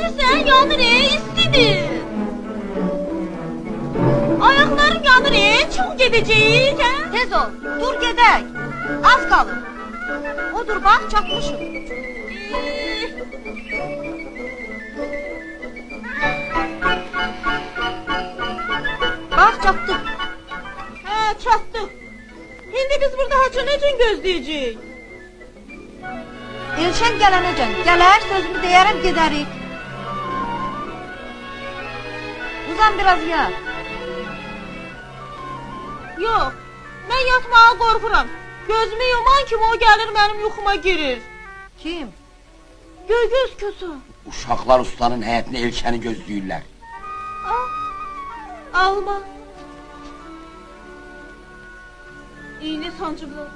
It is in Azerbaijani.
İstisən, yanır istidir. Ayaqlarım yanır çox gedəcəyik, hə? Tez ol, dur gedək. Az qalır. Odur bax, çatmışıq. Bax, çatdıq. Hə, çatdıq. İndi biz burada hacı necə gözləyəcəyik? Elşən gələnəcən, gələr, sözümü deyərəm, gedərik. Uzan biraz yat. Yox, mən yatmağa qorxuram. Gözümü yuman kimi o gəlir mənim yuxuma girir. Kim? Göygöz kötü. Uşaqlar ustanın həyətini Elkəni gözləyirlər. Alma. İğne sancıblar.